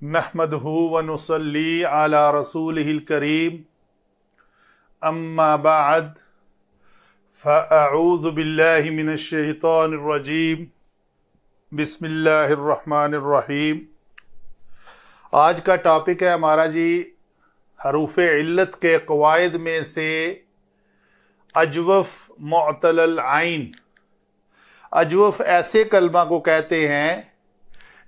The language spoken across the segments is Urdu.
نحمدہ ونصلی علی رسولہ الکریم اما بعد فاعوذ باللہ من الشیطان الرجیم بسم اللہ الرحمن الرحیم۔ آج کا ٹاپک ہے ہمارا جی حروف علت کے قواعد میں سے اجوف معتل العین۔ اجوف ایسے کلمہ کو کہتے ہیں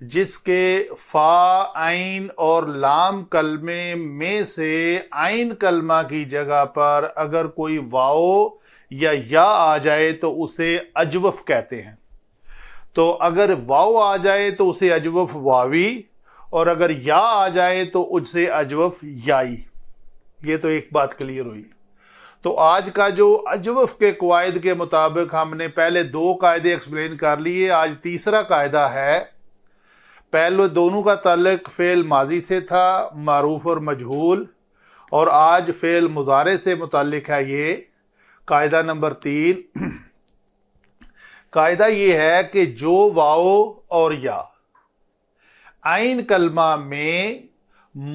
جس کے فا، عین اور لام کلمے میں سے عین کلمہ کی جگہ پر اگر کوئی واو یا آ جائے تو اسے اجوف کہتے ہیں۔ تو اگر واو آ جائے تو اسے اجوف واوی، اور اگر آ جائے تو اسے اجوف یائی۔ یہ تو ایک بات کلیئر ہوئی۔ تو آج کا جو اجوف کے قواعد کے مطابق ہم نے پہلے دو قاعدے ایکسپلین کر لیے، آج تیسرا قاعدہ ہے۔ پہلے دونوں کا تعلق فعل ماضی سے تھا، معروف اور مجہول، اور آج فعل مضارع سے متعلق ہے۔ یہ قاعدہ نمبر 3۔ قاعدہ یہ ہے کہ جو واو اور یا عین کلمہ میں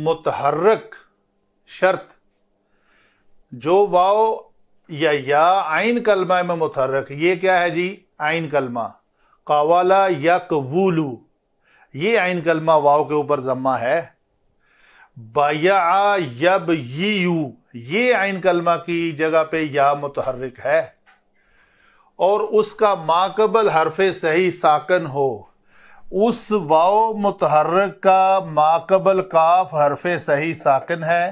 متحرک شرط، جو واو یا عین کلمہ میں متحرک، یہ کیا ہے جی؟ عین کلمہ قاولا یقولو، یہ عین کلمہ واو کے اوپر ضمہ ہے۔ بایع یبیع، یہ عین کلمہ کی جگہ پہ یا متحرک ہے، اور اس کا ماقبل حرف صحیح ساکن ہو۔ اس واو متحرک کا ماقبل کاف حرف صحیح ساکن ہے،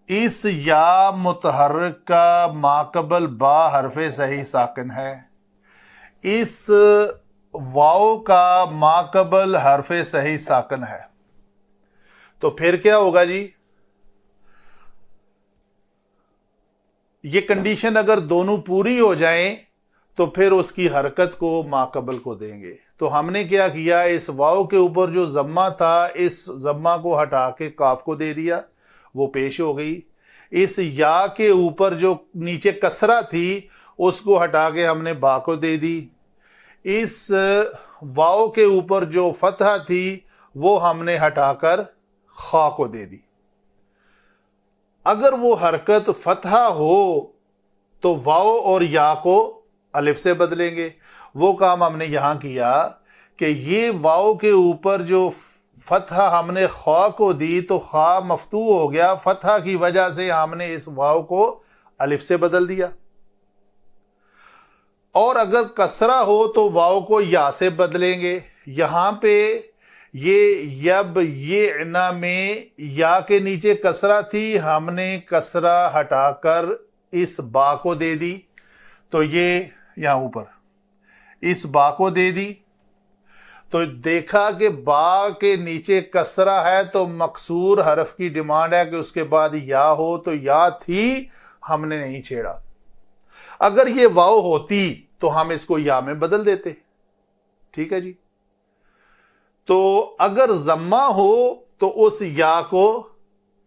اس یا متحرک کا ماقبل با حرف صحیح ساکن ہے، اس واو کا ماقبل حرف صحیح ساکن ہے۔ تو پھر کیا ہوگا جی؟ یہ کنڈیشن اگر دونوں پوری ہو جائیں تو پھر اس کی حرکت کو ماقبل کو دیں گے۔ تو ہم نے کیا کیا؟ اس واو کے اوپر جو ضمہ تھا، اس ضمہ کو ہٹا کے کاف کو دے دیا، وہ پیش ہو گئی۔ اس یا کے اوپر جو نیچے کسرہ تھی اس کو ہٹا کے ہم نے با کو دے دی۔ اس واو کے اوپر جو فتحہ تھی وہ ہم نے ہٹا کر خا کو دے دی۔ اگر وہ حرکت فتحہ ہو تو واو اور یا کو الف سے بدلیں گے۔ وہ کام ہم نے یہاں کیا کہ یہ واو کے اوپر جو فتحہ ہم نے خا کو دی تو خا مفتوح ہو گیا، فتحہ کی وجہ سے ہم نے اس واو کو الف سے بدل دیا۔ اور اگر کسرہ ہو تو واو کو یا سے بدلیں گے۔ یہاں پہ یہ یبیعنا میں یا کے نیچے کسرہ تھی، ہم نے کسرہ ہٹا کر اس با کو دے دی، تو یہ یہاں اوپر اس با کو دے دی۔ تو دیکھا کہ با کے نیچے کسرہ ہے تو مکسور حرف کی ڈیمانڈ ہے کہ اس کے بعد یا ہو، تو یا تھی، ہم نے نہیں چھیڑا۔ اگر یہ واو ہوتی تو ہم اس کو یا میں بدل دیتے۔ ٹھیک ہے جی؟ تو اگر ضمہ ہو تو اس یا کو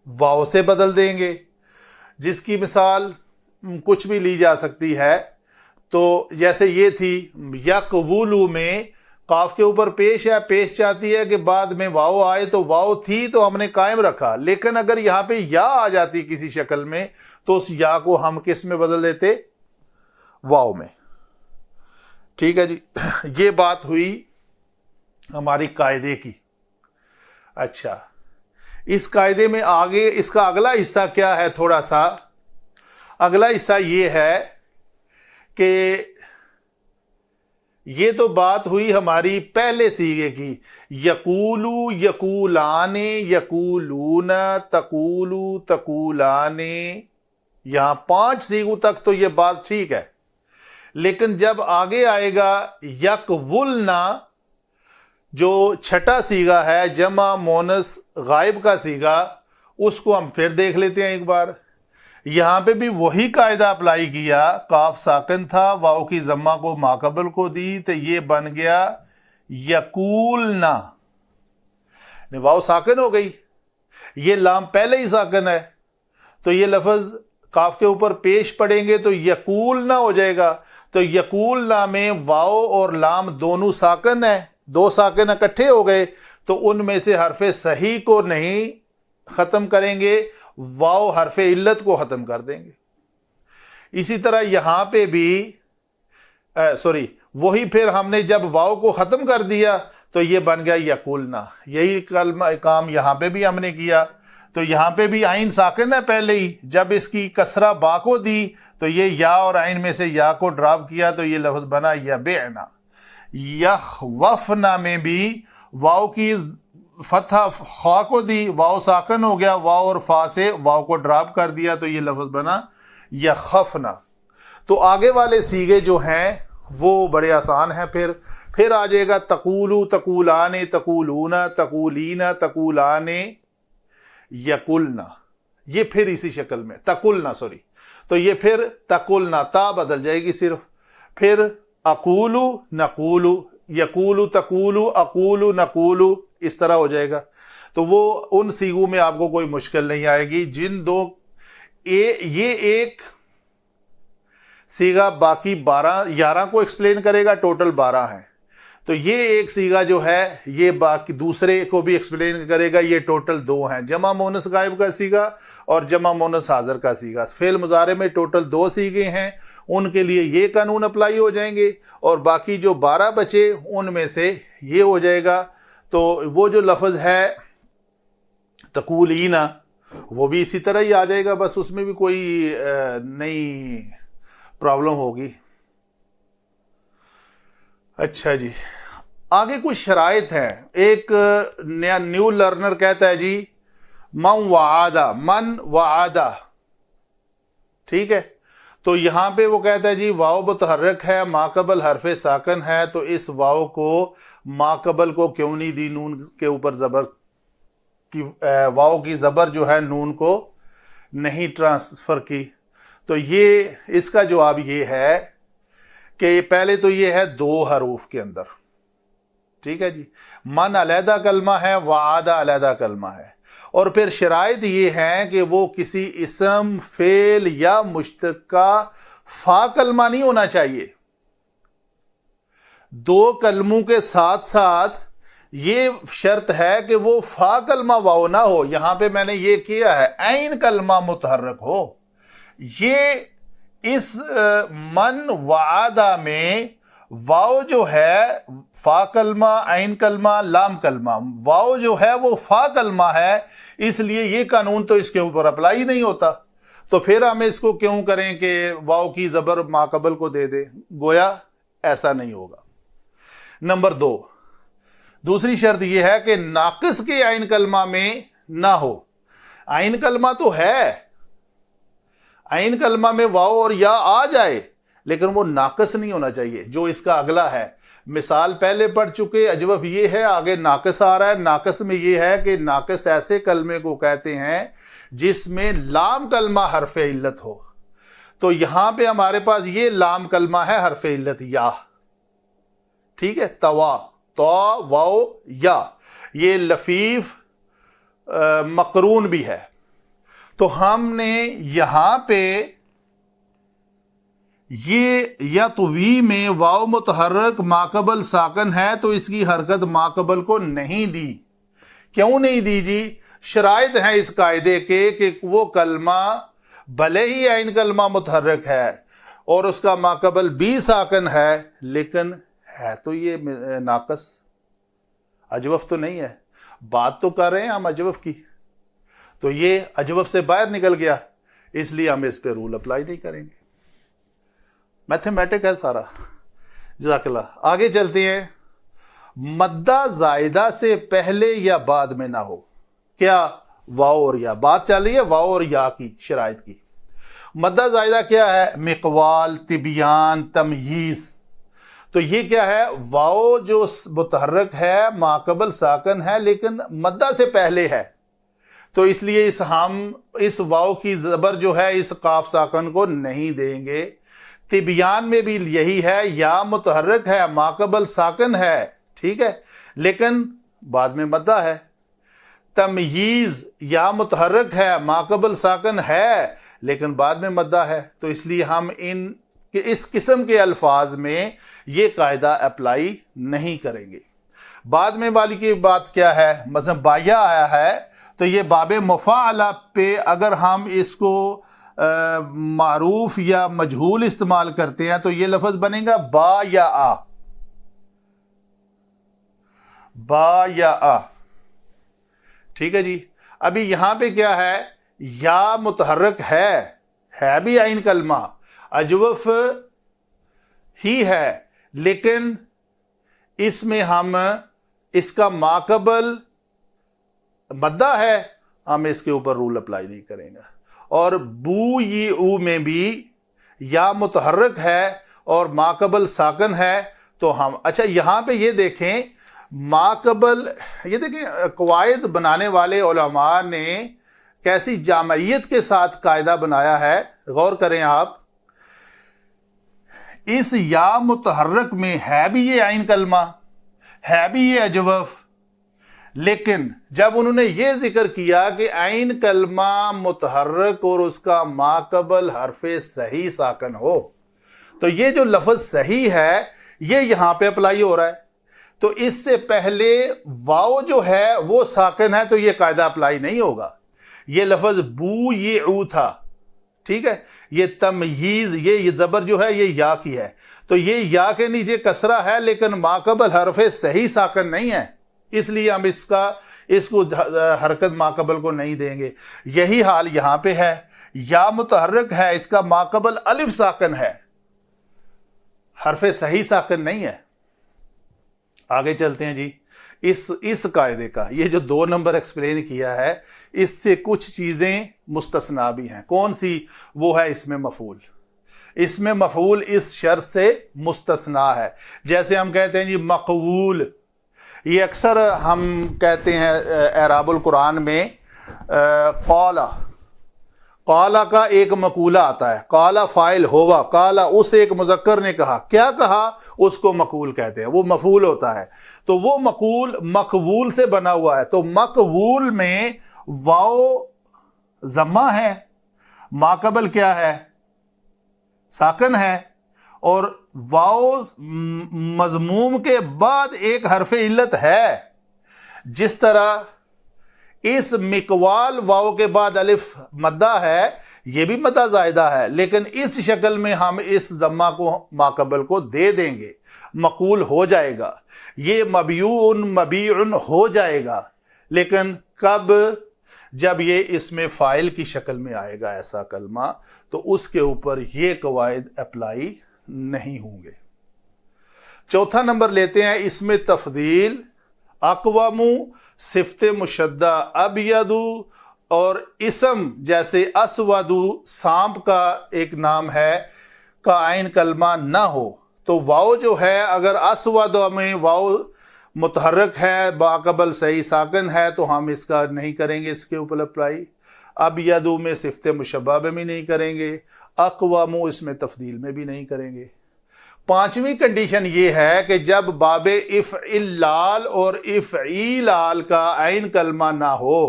واو سے بدل دیں گے، جس کی مثال کچھ بھی لی جا سکتی ہے۔ تو جیسے یہ تھی یقولو میں قاف کے اوپر پیش ہے، پیش چاہتی ہے کہ بعد میں واو آئے، تو واو تھی تو ہم نے قائم رکھا، لیکن اگر یہاں پہ یا آ جاتی کسی شکل میں تو اس یا کو ہم کس میں بدل دیتے؟ واو میں۔ ٹھیک ہے جی؟ یہ بات ہوئی ہماری قاعدے کی۔ اچھا، اس قاعدے میں آگے اس کا اگلا حصہ کیا ہے؟ تھوڑا سا اگلا حصہ یہ ہے کہ یہ تو بات ہوئی ہماری پہلے سیغے کی، یقولو، یقولان، یقولون، تقولو، تقولان، یہاں 5 سیغوں تک تو یہ بات ٹھیک ہے۔ لیکن جب آگے آئے گا یقولنا، جو چھٹا سیغہ ہے، جمع مونس غائب کا سیغہ، اس کو ہم پھر دیکھ لیتے ہیں ایک بار۔ یہاں پہ بھی وہی قاعدہ اپلائی کیا، کاف ساکن تھا، واو کی ضمہ کو ماقبل کو دی، تو یہ بن گیا یقولنا، واو ساکن ہو گئی، یہ لام پہلے ہی ساکن ہے، تو یہ لفظ کاف کے اوپر پیش پڑیں گے تو یقولنا ہو جائے گا۔ تو یقولنا میں واو اور لام دونوں ساکن ہیں، دو ساکن اکٹھے ہو گئے، تو ان میں سے حرف صحیح کو نہیں ختم کریں گے, واو حرف علت کو ختم کر دیں گے. اسی طرح یہاں پہ بھی وہی پھر ہم نے جب واو کو ختم کر دیا تو یہ بن گیا یقولنا. یہی کام یہاں پہ بھی ہم نے کیا. تو یہاں پہ بھی عین ساکن ہے پہلے ہی, جب اس کی کسرہ با کو دی تو یہ یا اور عین میں سے یا کو ڈراپ کیا تو یہ لفظ بنا یبعنا. یخوفنا میں بھی واو کی فتح خوا کو دی, واو ساکن ہو گیا, واو اور فا سے واو کو ڈراپ کر دیا تو یہ لفظ بنا یخفنا. تو آگے والے سیغے جو ہیں وہ بڑے آسان ہیں. پھر آ جائے گا تقولو, تقولان, تقولون, تقولین, تقولان, یقولنا. یہ پھر اسی شکل میں تقولنا تو یہ پھر تقولنا, تا بدل جائے گی صرف. پھر اقولو, نقولو, یقولو, تقولو, اقولو, نقولو, اس طرح ہو جائے گا. تو وہ ان سیغوں میں آپ کو کوئی مشکل نہیں آئے گی. جن دو یہ ایک سیغہ باقی 11 کو ایکسپلین کرے گا, ٹوٹل 12 ہیں. تو یہ ایک سیغہ جو ہے یہ باقی دوسرے کو بھی ایکسپلین کرے گا, یہ ٹوٹل 2 ہیں. جمع مونس غائب کا سیغہ اور جمع مونس حاضر کا سیغہ. فعل مضارع میں ٹوٹل 2 سیغے ہیں, ان کے لیے یہ قانون اپلائی ہو جائیں گے, اور باقی جو 12 بچے ان میں سے یہ ہو جائے گا. تو وہ جو لفظ ہے تقولینا وہ بھی اسی طرح ہی آ جائے گا, بس اس میں بھی کوئی نئی پرابلم ہوگی. اچھا جی, آگے کچھ شرائط ہیں. ایک نیا نیو لرنر کہتا ہے جی من وعدہ, من وعدہ, ٹھیک ہے. تو یہاں پہ وہ کہتا ہے جی واو متحرک ہے, ما قبل حرف ساکن ہے, تو اس واو کو ما قبل کو کیوں نہیں دی نون کے اوپر زبر کی, واو کی زبر جو ہے نون کو نہیں ٹرانسفر کی. تو یہ اس کا جواب یہ ہے کہ پہلے تو یہ ہے 2 حروف کے اندر, ٹھیک ہے جی. من علیحدہ کلمہ ہے, وعدہ علیحدہ کلمہ ہے. اور پھر شرائط یہ ہے کہ وہ کسی اسم, فعل یا مشتق کا فا کلمہ نہیں ہونا چاہیے. 2 کلموں کے ساتھ ساتھ یہ شرط ہے کہ وہ فا کلمہ واو نہ ہو. یہاں پہ میں نے یہ کیا ہے عین کلمہ متحرک ہو. یہ اس من وعدہ میں واو جو ہے فا کلمہ, عین کلمہ, لام کلمہ, واو جو ہے وہ فا کلمہ ہے, اس لیے یہ قانون تو اس کے اوپر اپلائی نہیں ہوتا. تو پھر ہم اس کو کیوں کریں کہ واو کی زبر ما قبل کو دے دے, گویا ایسا نہیں ہوگا. نمبر 2, دوسری شرط یہ ہے کہ ناقص کے عین کلمہ میں نہ ہو. عین کلمہ تو ہے, عین کلمہ میں واو اور یا آ جائے, لیکن وہ ناقص نہیں ہونا چاہیے. جو اس کا اگلا ہے, مثال پہلے پڑھ چکے, اجوف یہ ہے, آگے ناقص آ رہا ہے. ناقص میں یہ ہے کہ ناقص ایسے کلمے کو کہتے ہیں جس میں لام کلمہ حرف علت ہو. تو یہاں پہ ہمارے پاس یہ لام کلمہ ہے حرف علت یا, ٹھیک ہے. توا, تو, واو, یا, یہ لفیف مقرون بھی ہے. تو ہم نے یہاں پہ یہ یا توی میں واو متحرک ما قبل ساکن ہے تو اس کی حرکت ما قبل کو نہیں دی. کیوں نہیں دی جی؟ شرائط ہیں اس قاعدے کے کہ وہ کلمہ بھلے ہی عین کلمہ متحرک ہے اور اس کا ما قبل بھی ساکن ہے, لیکن ہے تو یہ ناقص, اجوف تو نہیں ہے. بات تو کر رہے ہیں ہم اجوف کی, تو یہ اجوف سے باہر نکل گیا, اس لیے ہم اس پہ رول اپلائی نہیں کریں گے. میتھمیٹک ہے سارا. جزاک اللہ. آگے چلتے ہیں. مدہ زائدہ سے پہلے یا بعد میں نہ ہو. کیا؟ واو اور یا. بات چل رہی ہے واو اور یا کی شرائط کی. مدہ زائدہ کیا ہے؟ مقوال, تبیان, تمہیز. تو یہ کیا ہے؟ واو جو متحرک ہے ما قبل ساکن ہے لیکن مدہ سے پہلے ہے, تو اس لیے ہم اس واو کی زبر جو ہے اس قاف ساکن کو نہیں دیں گے. تبیان میں بھی یہی ہے, یا متحرک ہے ما قبل ساکن ہے, ٹھیک ہے, لیکن بعد میں مدہ ہے. تمہیز یا متحرک ہے ما قبل ساکن ہے لیکن بعد میں مدہ ہے, تو اس لیے ہم اس قسم کے الفاظ میں یہ قاعدہ اپلائی نہیں کریں گے. بعد میں والی کی بات کیا ہے؟ مثلا بایا آیا ہے تو یہ باب مفاعلہ پہ اگر ہم اس کو معروف یا مجہول استعمال کرتے ہیں تو یہ لفظ بنے گا با یا آ، با یا آ، ٹھیک ہے جی۔ ابھی یہاں پہ کیا ہے؟ یا متحرک ہے بھی عین کلمہ، اجوف ہی ہے، لیکن اس میں ہم اس کا ماقبل مدہ ہے، ہم اس کے اوپر رول اپلائی نہیں کریں گے۔ اور بو ی او میں بھی یا متحرک ہے اور ماقبل ساکن ہے تو ہم اچھا یہاں پہ یہ دیکھیں ماقبل، یہ دیکھیں قواعد بنانے والے علماء نے کیسی جامعیت کے ساتھ قاعدہ بنایا ہے، غور کریں آپ۔ اس یا متحرک میں ہے بھی یہ عین کلمہ، ہے بھی یہ اجوف، لیکن جب انہوں نے یہ ذکر کیا کہ عین کلمہ متحرک اور اس کا ماقبل حرف صحیح ساکن ہو، تو یہ جو لفظ صحیح ہے یہ یہاں پہ اپلائی ہو رہا ہے، تو اس سے پہلے واو جو ہے وہ ساکن ہے تو یہ قاعدہ اپلائی نہیں ہوگا۔ یہ لفظ بو یہ او تھا، ٹھیک ہے، یہ تمییز، یہ زبر جو ہے یہ یا کی ہے، تو یہ یا کے نیچے کسرہ ہے لیکن ماقبل حرف صحیح ساکن نہیں ہے، اس لیے ہم اس کو حرکت ماقبل کو نہیں دیں گے۔ یہی حال یہاں پہ ہے، یا متحرک ہے، اس کا ماقبل الف ساکن ہے، حرف صحیح ساکن نہیں ہے۔ آگے چلتے ہیں جی، اس قاعدے کا یہ جو 2 نمبر ایکسپلین کیا ہے اس سے کچھ چیزیں مستثنا بھی ہیں۔ کون سی؟ وہ ہے اسم مفعول۔ اسم مفعول اس شرط سے مستثنا ہے، جیسے ہم کہتے ہیں جی مقبول، یہ اکثر ہم کہتے ہیں اعراب القرآن میں قالا، قالا کا ایک مقولہ آتا ہے، قالا فاعل ہوا، قالا اس ایک مذکر نے کہا، کیا کہا؟ اس کو مقول کہتے ہیں، وہ مفعول ہوتا ہے، تو وہ مقول مقبول سے بنا ہوا ہے، تو مقبول میں واو ضمہ ہے، ماقبل کیا ہے؟ ساکن ہے، اور واو مضموم کے بعد ایک حرف علت ہے، جس طرح اس مقوال واو کے بعد الف مدہ ہے، یہ بھی مدہ زائدہ ہے، لیکن اس شکل میں ہم اس ضمہ کو ماقبل کو دے دیں گے، مقول ہو جائے گا، یہ مبیون مبیعن ہو جائے گا، لیکن کب؟ جب یہ اس میں فاعل کی شکل میں آئے گا ایسا کلمہ، تو اس کے اوپر یہ قواعد اپلائی نہیں ہوں گے۔ چوتھا نمبر لیتے ہیں اس میں تفضیل، اقوام، صفت مشدہ ابیدو، اور اسم جیسے اسودو سانپ کا ایک نام ہے کا عین کلمہ نہ ہو، تو واو جو ہے اگر اسود میں واو متحرک ہے باقبل صحیح ساکن ہے تو ہم اس کا نہیں کریں گے، اس کے اوپر اپلائی۔ ابیدو میں صفت مشبہ میں بھی نہیں کریں گے، اقوام اس میں تفضیل میں بھی نہیں کریں گے۔ پانچویں کنڈیشن یہ ہے کہ جب باب افعلال اور افعیلال کا عین کلمہ نہ ہو،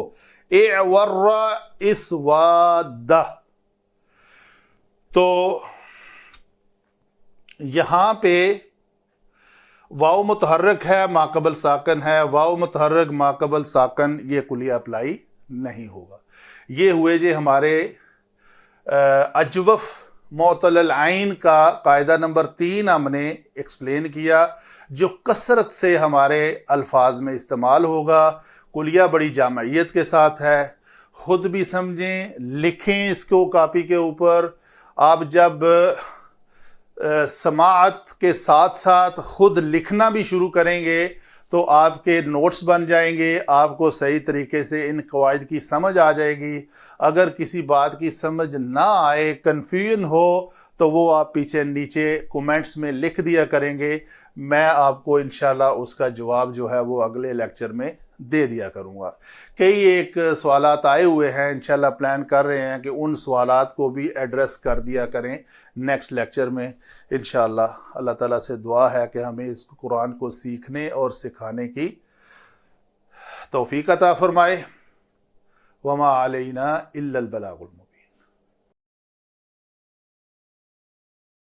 اعور اسواد، تو یہاں پہ واو متحرک ہے ماقبل ساکن ہے، واو متحرک ماقبل ساکن، یہ کلیہ اپلائی نہیں ہوگا۔ یہ ہوئے جی ہمارے اجوف معطل العین کا قاعدہ نمبر 3 ہم نے ایکسپلین کیا، جو کثرت سے ہمارے الفاظ میں استعمال ہوگا، کلیہ بڑی جامعیت کے ساتھ ہے، خود بھی سمجھیں، لکھیں اس کو کاپی کے اوپر۔ آپ جب سماعت کے ساتھ ساتھ خود لکھنا بھی شروع کریں گے تو آپ کے نوٹس بن جائیں گے، آپ کو صحیح طریقے سے ان قواعد کی سمجھ آ جائے گی۔ اگر کسی بات کی سمجھ نہ آئے، کنفیوژن ہو، تو وہ آپ پیچھے نیچے کومنٹس میں لکھ دیا کریں گے، میں آپ کو انشاءاللہ اس کا جواب جو ہے وہ اگلے لیکچر میں دے دیا کروں گا۔ کئی ایک سوالات آئے ہوئے ہیں، انشاءاللہ پلان کر رہے ہیں کہ ان سوالات کو بھی ایڈریس کر دیا کریں نیکسٹ لیکچر میں انشاءاللہ۔ اللہ تعالیٰ سے دعا ہے کہ ہمیں اس قرآن کو سیکھنے اور سکھانے کی توفیق عطا فرمائے۔ وما علینا الا البلاغ المبین۔